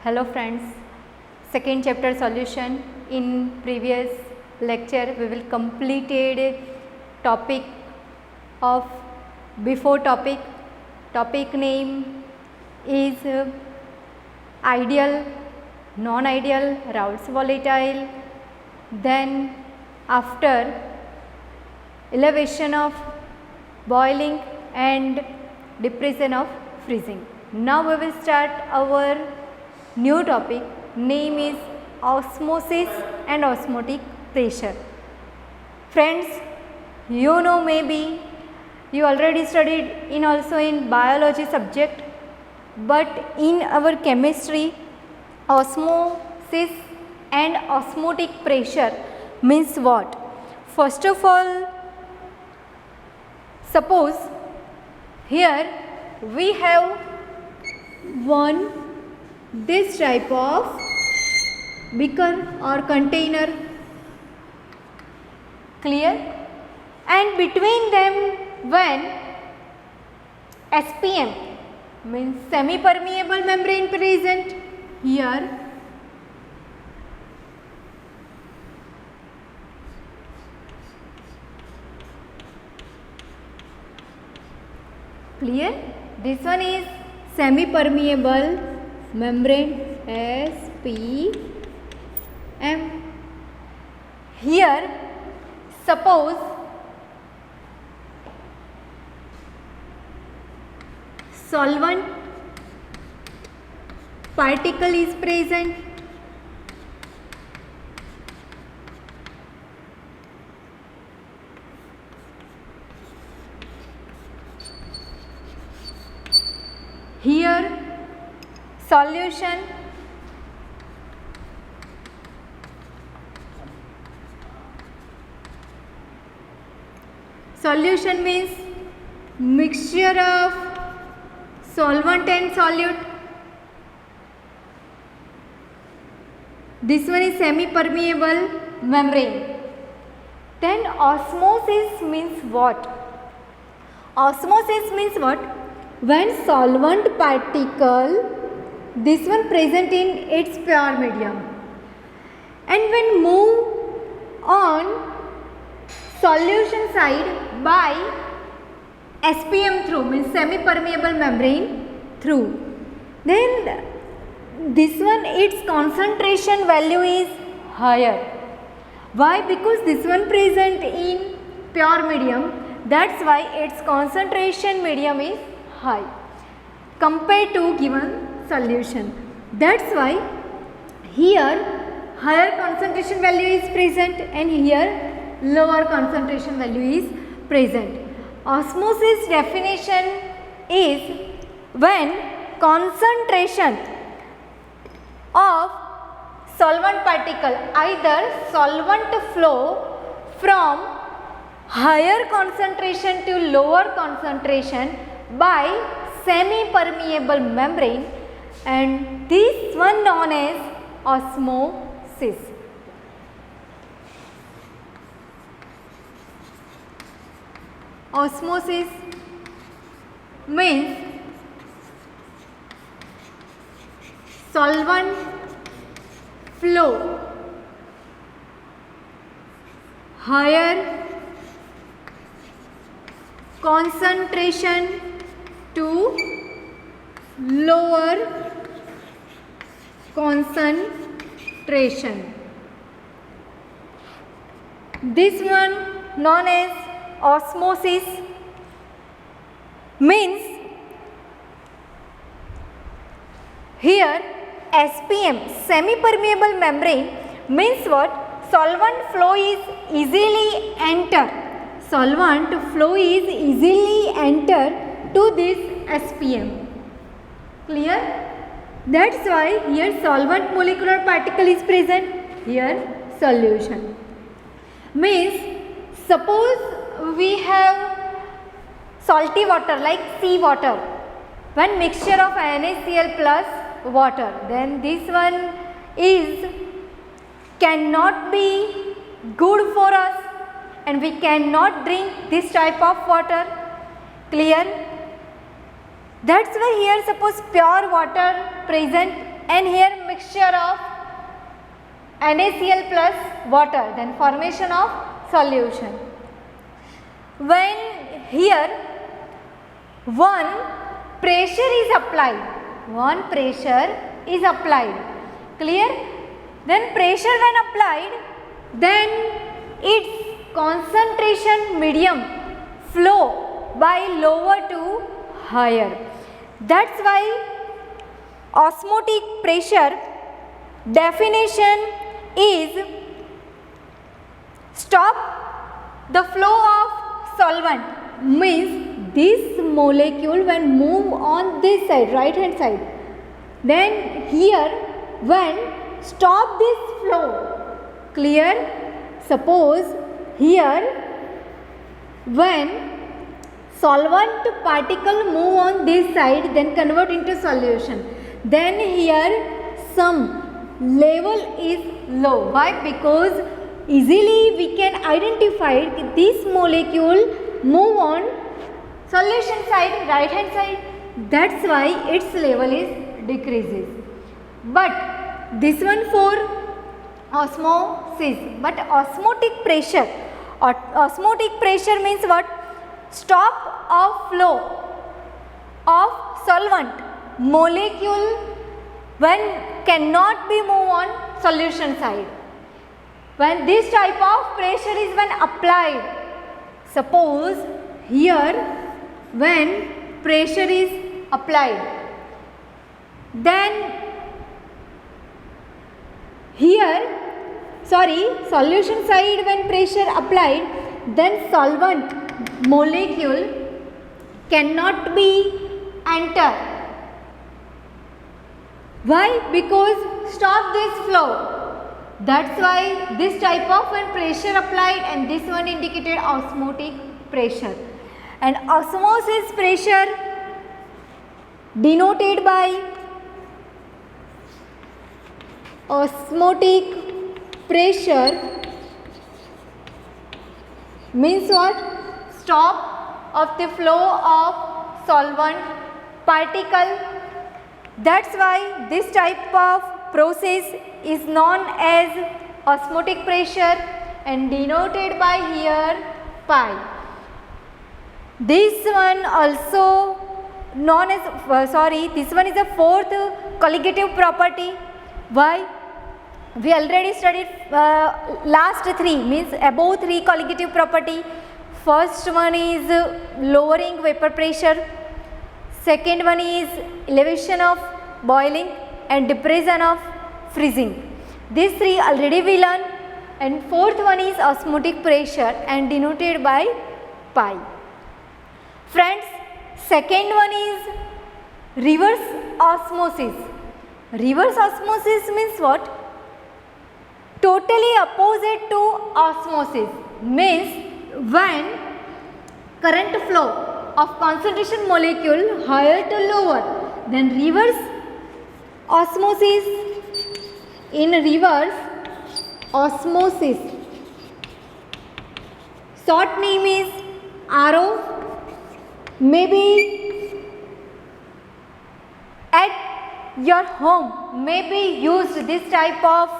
Hello friends, second chapter solution. In previous lecture we will completed topic of before topic name is ideal, non-ideal, Raoult's volatile. Then after elevation of boiling and depression of freezing. Now we will start our new topic, name is osmosis and osmotic pressure. Friends, you know, maybe you already studied in also in biology subject, but in our chemistry, osmosis and osmotic pressure means what? First of all, suppose here we have this type of beaker or container, clear, and between them when SPM means semi permeable membrane present here, clear, this one is semi permeable membrane SPM. Here suppose solvent particle is present, here solution means mixture of solvent and solute. This one is semi permeable membrane. Then osmosis means what? Osmosis means what? When solvent particle, this one present in its pure medium, and when move on solution side by SPM through, means semi permeable membrane through, then this one its concentration value is higher. Why? Because this one present in pure medium, that's why its concentration medium is high compared to given solution. That's why here higher concentration value is present and here lower concentration value is present. Osmosis definition is when concentration of solvent particle, either solvent flow from higher concentration to lower concentration by semi permeable membrane, and this one known as osmosis. Osmosis means solvent flow higher concentration to lower concentration. This one known as osmosis means here SPM semi permeable membrane means what? Solvent flow is easily enter to this SPM, clear? That's why here solvent molecular particle is present, here solution. Means suppose we have salty water like sea water, when mixture of NaCl plus water, then this one is cannot be good for us and we cannot drink this type of water, clear? That's why here suppose pure water present and here mixture of NaCl plus water, then formation of solution. When here one pressure is applied, clear? Then pressure when applied, then its concentration medium flow by lower to higher. That's why osmotic pressure definition is stop the flow of solvent, means this molecule when move on this side, right hand side, then here when stop this flow, clear? Suppose here when solvent particle move on this side, then convert into solution, then here some level is low. Why? Because easily we can identify this molecule move on solution side, right hand side, that's why its level is decreases. But this one for osmosis, but osmotic pressure means what? Stop of flow of solvent molecule when cannot be move on solution side. When this type of pressure is when applied, suppose here when pressure is applied, then here solution side when pressure applied, then solvent molecule cannot be enter. Why? Because stop this flow. That's why this type of when pressure applied, and this one indicated osmotic pressure. And osmosis pressure denoted by osmotic pressure means what? Stop of the flow of solvent particle. That's why this type of process is known as osmotic pressure and denoted by here pi. This one also known as this one is the fourth colligative property. Why? We already studied last three, means above three colligative property. First one is lowering vapor pressure, second one is elevation of boiling and depression of freezing. These three already we learned, and fourth one is osmotic pressure and denoted by pi. Friends, second one is reverse osmosis. Reverse osmosis means what? Totally opposite to osmosis, means when current flow of concentration molecule higher to lower, then reverse osmosis. In reverse osmosis, short name is RO. Maybe at your home may be used this type of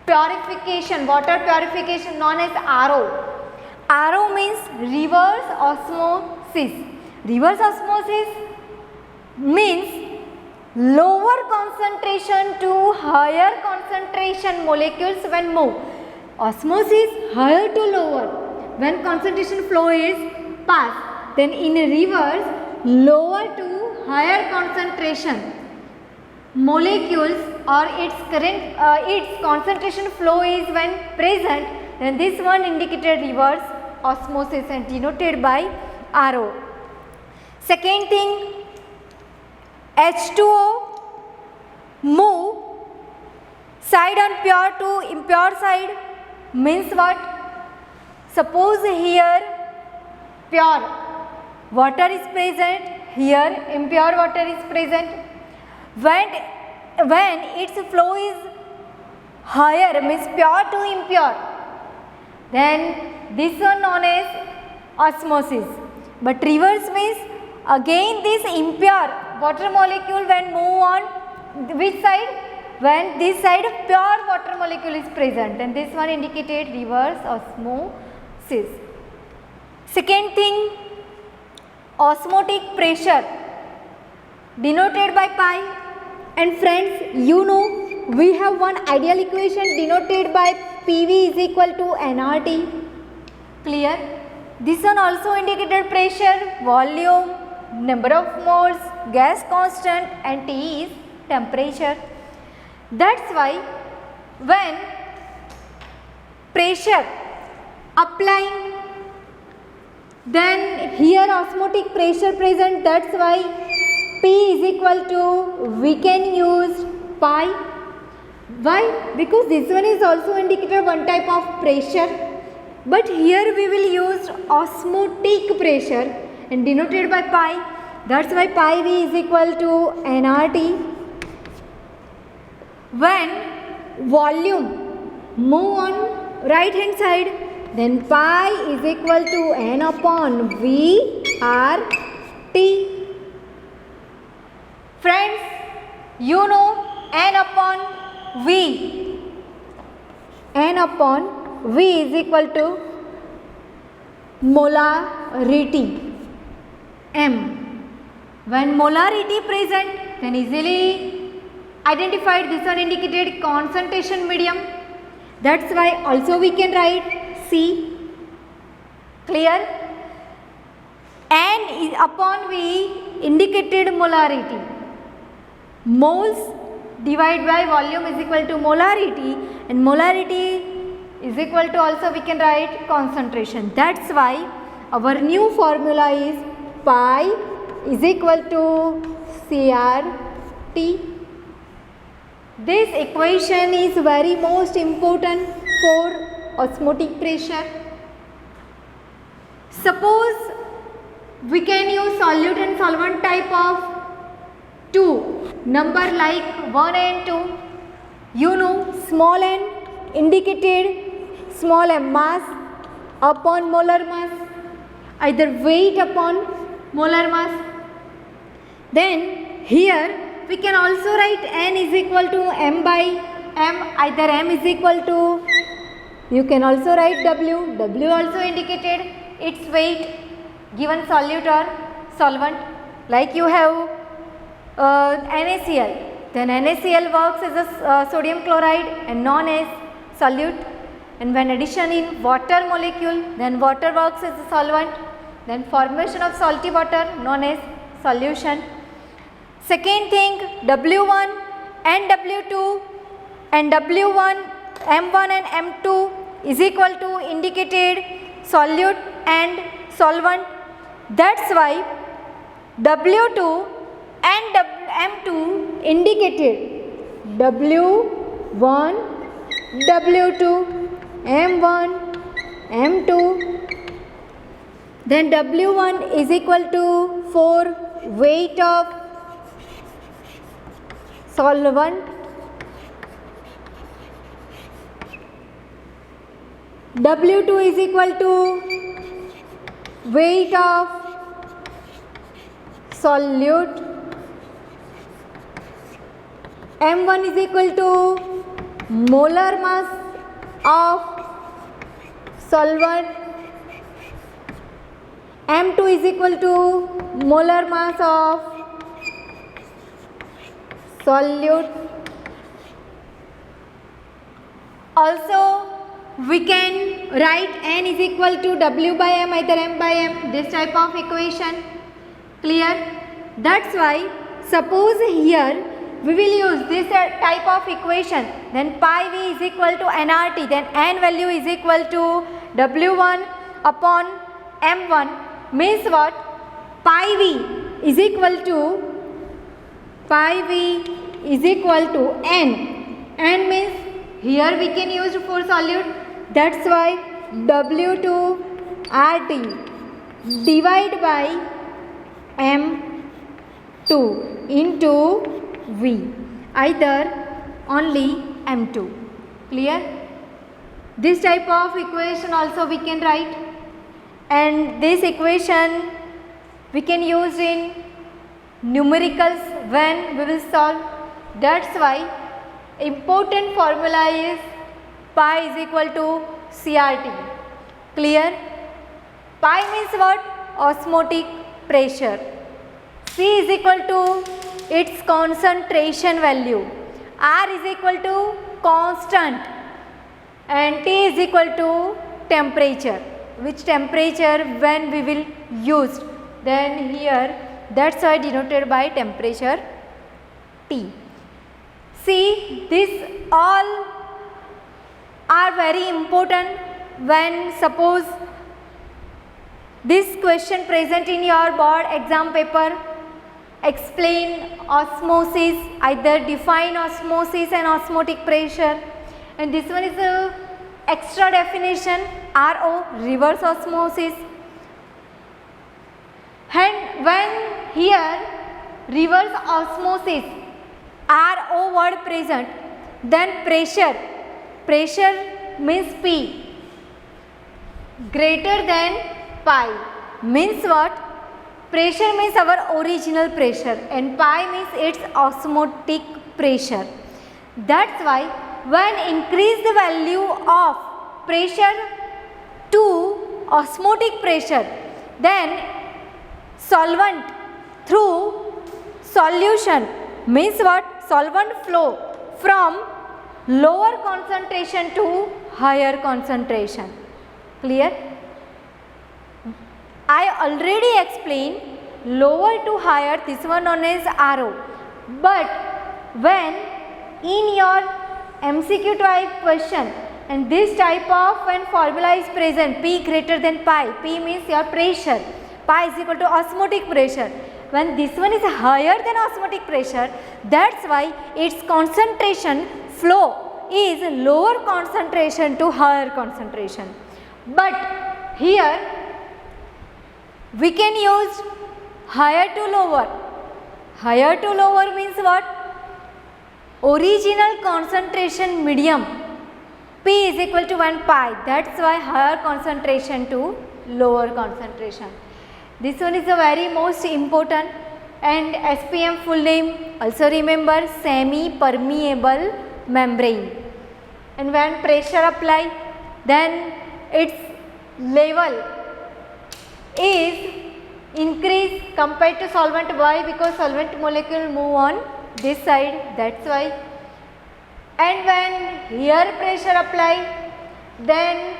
purification, water purification known as RO. RO means reverse osmosis. Reverse osmosis means lower concentration to higher concentration molecules when move. Osmosis higher to lower when concentration flow is passed. Then in reverse, lower to higher concentration molecules or its concentration flow is when present, then this one indicated reverse osmosis and denoted by RO. Second thing, H2O move side on pure to impure side means what? Suppose here pure water is present, here impure water is present. When its flow is higher, means pure to impure, then this one known as osmosis. But reverse means again this impure water molecule when move on which side? When this side pure water molecule is present, and this one indicated reverse osmosis. Second thing, osmotic pressure denoted by pi. And friends, you know we have one ideal equation denoted by PV is equal to nRT. Clear? This one also indicated pressure, volume, number of moles, gas constant, and T is temperature. That's why when pressure applying, then here osmotic pressure present, that's why P is equal to, we can use pi. Why? Because this one is also indicated one type of pressure, but here we will use osmotic pressure and denoted by pi. That's why pi V is equal to nRT. When volume move on right hand side, then pi is equal to n upon V R T. Friends, you know n upon V. N upon V is equal to molarity M. When molarity present, then easily identified, this one indicated concentration medium. That's why also we can write C. Clear? N is upon V indicated molarity. Moles divided by volume is equal to molarity, and molarity is equal to also we can write concentration. That's why our new formula is pi is equal to CRT. This equation is very most important for osmotic pressure. Suppose we can use solute and solvent type of two number like 1 and 2. You know small n indicated small m mass upon molar mass, either weight upon molar mass. Then here we can also write n is equal to m by m, either m is equal to, you can also write w. W also indicated its weight given solute or solvent. Like you have NaCl, then NaCl works as a sodium chloride and known as solute, and when addition in water molecule, then water works as a solvent, then formation of salty water known as solution. Second thing, W1 and W2 and W1, M1 and M2 is equal to indicated solute and solvent. That's why W2 and M2 indicated W1, W2, M1, M2. Then W1 is equal to 4 weight of solvent, W2 is equal to weight of solute, M1 is equal to molar mass of solvent, M2 is equal to molar mass of solute. Also we can write n is equal to w by m, either m by m, this type of equation. Clear? That's why suppose here we will use this type of equation, then pi v is equal to nRT, then n value is equal to w1 upon m1, means what? Pi v is equal to n means here we can use for solute. That's why W2 RT divide by M2 into V, either only M2. Clear? This type of equation also we can write, and this equation we can use in numericals when we will solve. That's why important formula is pi is equal to CRT. Clear? Pi means what? Osmotic pressure. C is equal to its concentration value. R is equal to constant. And T is equal to temperature. Which temperature when we will use? Then here, that's why denoted by temperature T. See, this all are very important when suppose this question present in your board exam paper. Explain osmosis, either define osmosis and osmotic pressure, and this one is a extra definition, RO, reverse osmosis. And when here reverse osmosis, RO word present, then pressure means P greater than pi, means what? Pressure means our original pressure and pi means its osmotic pressure. That's why when increase the value of pressure to osmotic pressure, then solvent through solution means what? Solvent flow from lower concentration to higher concentration. Clear? I already explained lower to higher, this one known as RO. But when in your MCQ type question and this type of when formula is present, P greater than pi, P means your pressure, pi is equal to osmotic pressure. When this one is higher than osmotic pressure, that's why its concentration flow is lower concentration to higher concentration. But here we can use higher to lower. Higher to lower means what? Original concentration medium P is equal to 1 pi. That's why higher concentration to lower concentration. This one is the very most important, and SPM full name also remember, semi-permeable membrane. And when pressure apply, then its level is increased compared to solvent. Why? Because solvent molecule move on this side, that's why. And when here pressure apply, then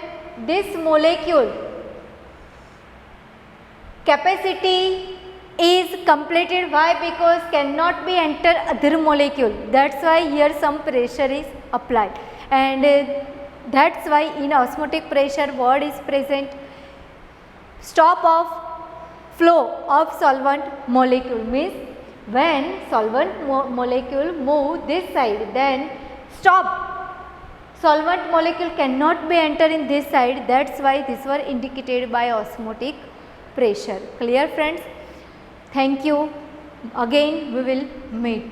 this molecule capacity is completed. Why? Because cannot be enter other molecule, that's why here some pressure is applied, and that's why in osmotic pressure word is present, stop of flow of solvent molecule, means when solvent molecule move this side, then stop, solvent molecule cannot be enter in this side, that's why this were indicated by osmotic pressure. Clear friends? Thank you. Again we will meet.